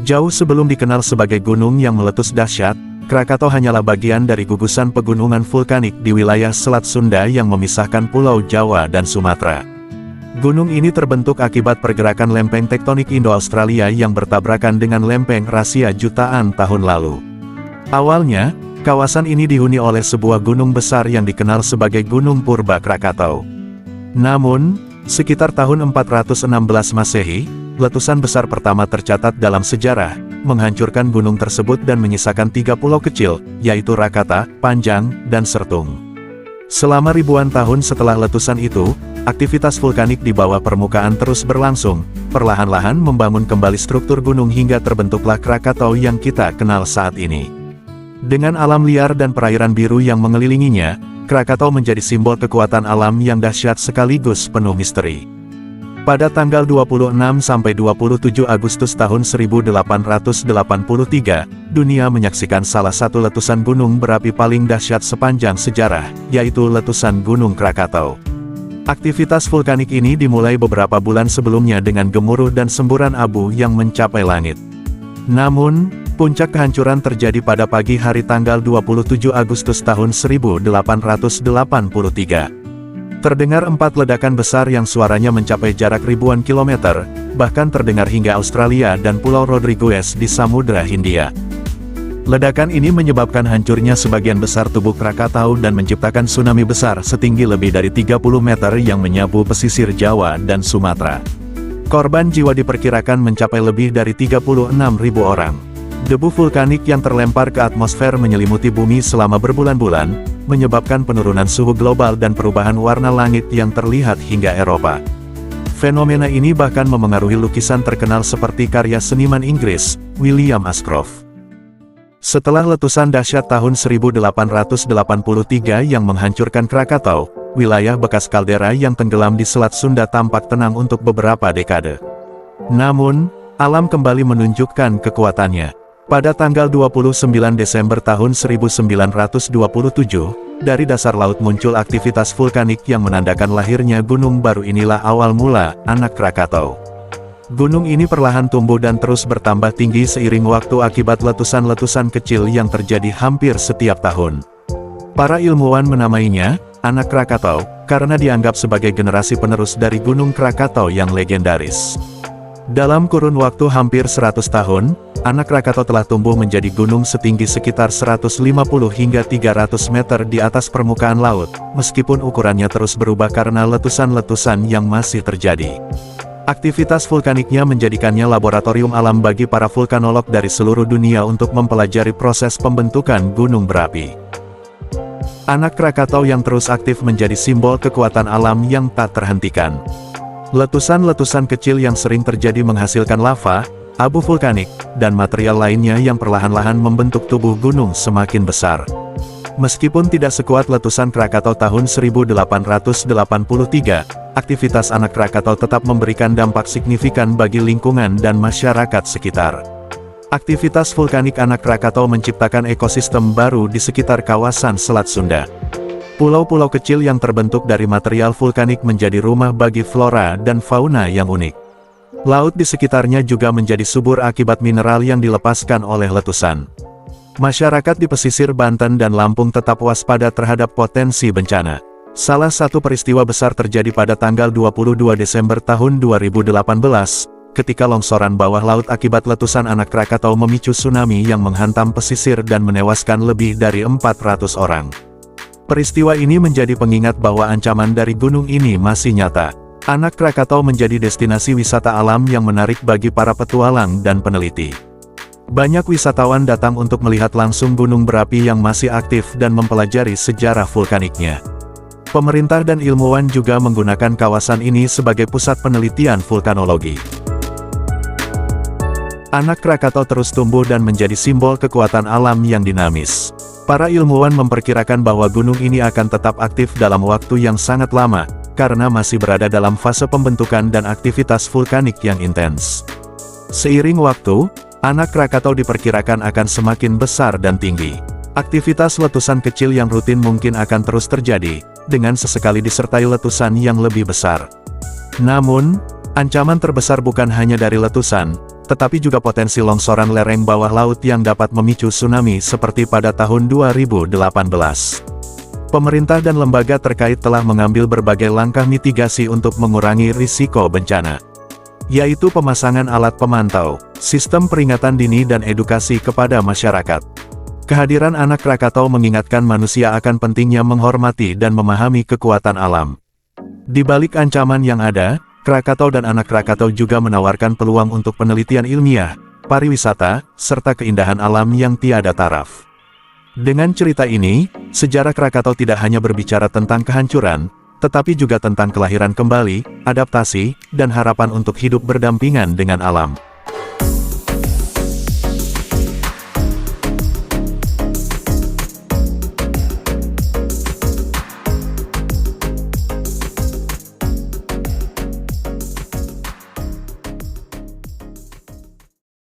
Jauh sebelum dikenal sebagai gunung yang meletus dahsyat, Krakatau hanyalah bagian dari gugusan pegunungan vulkanik di wilayah Selat Sunda yang memisahkan Pulau Jawa dan Sumatera. Gunung ini terbentuk akibat pergerakan lempeng tektonik Indo-Australia yang bertabrakan dengan lempeng Rasia jutaan tahun lalu. Awalnya, kawasan ini dihuni oleh sebuah gunung besar yang dikenal sebagai Gunung Purba Krakatau. Namun, sekitar tahun 416 Masehi, letusan besar pertama tercatat dalam sejarah, menghancurkan gunung tersebut dan menyisakan 3 pulau kecil, yaitu Rakata, Panjang, dan Sertung. Selama ribuan tahun setelah letusan itu, aktivitas vulkanik di bawah permukaan terus berlangsung, perlahan-lahan membangun kembali struktur gunung hingga terbentuklah Krakatau yang kita kenal saat ini. Dengan alam liar dan perairan biru yang mengelilinginya, Krakatau menjadi simbol kekuatan alam yang dahsyat sekaligus penuh misteri. Pada tanggal 26–27 Agustus tahun 1883, dunia menyaksikan salah satu letusan gunung berapi paling dahsyat sepanjang sejarah, yaitu letusan Gunung Krakatau. Aktivitas vulkanik ini dimulai beberapa bulan sebelumnya dengan gemuruh dan semburan abu yang mencapai langit. Namun, puncak kehancuran terjadi pada pagi hari tanggal 27 Agustus tahun 1883. Terdengar 4 ledakan besar yang suaranya mencapai jarak ribuan kilometer, bahkan terdengar hingga Australia dan Pulau Rodriguez di Samudra Hindia. Ledakan ini menyebabkan hancurnya sebagian besar tubuh Krakatau dan menciptakan tsunami besar setinggi lebih dari 30 meter yang menyapu pesisir Jawa dan Sumatera. Korban jiwa diperkirakan mencapai lebih dari 36.000 orang. Debu vulkanik yang terlempar ke atmosfer menyelimuti bumi selama berbulan-bulan, menyebabkan penurunan suhu global dan perubahan warna langit yang terlihat hingga Eropa. Fenomena ini bahkan memengaruhi lukisan terkenal seperti karya seniman Inggris, William Ashcroft. Setelah letusan dahsyat tahun 1883 yang menghancurkan Krakatau, wilayah bekas kaldera yang tenggelam di Selat Sunda tampak tenang untuk beberapa dekade. Namun, alam kembali menunjukkan kekuatannya. Pada tanggal 29 Desember tahun 1927, dari dasar laut muncul aktivitas vulkanik yang menandakan lahirnya gunung baru. Inilah awal mula anak Krakatau. Gunung ini perlahan tumbuh dan terus bertambah tinggi seiring waktu akibat letusan-letusan kecil yang terjadi hampir setiap tahun. Para ilmuwan menamainya anak Krakatau karena dianggap sebagai generasi penerus dari Gunung Krakatau yang legendaris. Dalam kurun waktu hampir 100 tahun, anak Krakatau telah tumbuh menjadi gunung setinggi sekitar 150 hingga 300 meter di atas permukaan laut, meskipun ukurannya terus berubah karena letusan-letusan yang masih terjadi. Aktivitas vulkaniknya menjadikannya laboratorium alam bagi para vulkanolog dari seluruh dunia untuk mempelajari proses pembentukan gunung berapi. Anak Krakatau yang terus aktif menjadi simbol kekuatan alam yang tak terhentikan. Letusan-letusan kecil yang sering terjadi menghasilkan lava, abu vulkanik, dan material lainnya yang perlahan-lahan membentuk tubuh gunung semakin besar. Meskipun tidak sekuat letusan Krakatau tahun 1883, aktivitas anak Krakatau tetap memberikan dampak signifikan bagi lingkungan dan masyarakat sekitar. Aktivitas vulkanik anak Krakatau menciptakan ekosistem baru di sekitar kawasan Selat Sunda. Pulau-pulau kecil yang terbentuk dari material vulkanik menjadi rumah bagi flora dan fauna yang unik. Laut di sekitarnya juga menjadi subur akibat mineral yang dilepaskan oleh letusan. Masyarakat di pesisir Banten dan Lampung tetap waspada terhadap potensi bencana. Salah satu peristiwa besar terjadi pada tanggal 22 Desember tahun 2018, ketika longsoran bawah laut akibat letusan anak Krakatau memicu tsunami yang menghantam pesisir dan menewaskan lebih dari 400 orang. Peristiwa ini menjadi pengingat bahwa ancaman dari gunung ini masih nyata. Anak Krakatau menjadi destinasi wisata alam yang menarik bagi para petualang dan peneliti. Banyak wisatawan datang untuk melihat langsung gunung berapi yang masih aktif dan mempelajari sejarah vulkaniknya. Pemerintah dan ilmuwan juga menggunakan kawasan ini sebagai pusat penelitian vulkanologi. Anak Krakatau terus tumbuh dan menjadi simbol kekuatan alam yang dinamis. Para ilmuwan memperkirakan bahwa gunung ini akan tetap aktif dalam waktu yang sangat lama, karena masih berada dalam fase pembentukan dan aktivitas vulkanik yang intens. Seiring waktu, anak Krakatau diperkirakan akan semakin besar dan tinggi. Aktivitas letusan kecil yang rutin mungkin akan terus terjadi, dengan sesekali disertai letusan yang lebih besar. Namun, ancaman terbesar bukan hanya dari letusan, tetapi juga potensi longsoran lereng bawah laut yang dapat memicu tsunami seperti pada tahun 2018. Pemerintah dan lembaga terkait telah mengambil berbagai langkah mitigasi untuk mengurangi risiko bencana, yaitu pemasangan alat pemantau, sistem peringatan dini dan edukasi kepada masyarakat. Kehadiran anak Krakatau mengingatkan manusia akan pentingnya menghormati dan memahami kekuatan alam. Di balik ancaman yang ada, Krakatau dan anak Krakatau juga menawarkan peluang untuk penelitian ilmiah, pariwisata, serta keindahan alam yang tiada taraf. Dengan cerita ini, sejarah Krakatau tidak hanya berbicara tentang kehancuran, tetapi juga tentang kelahiran kembali, adaptasi, dan harapan untuk hidup berdampingan dengan alam.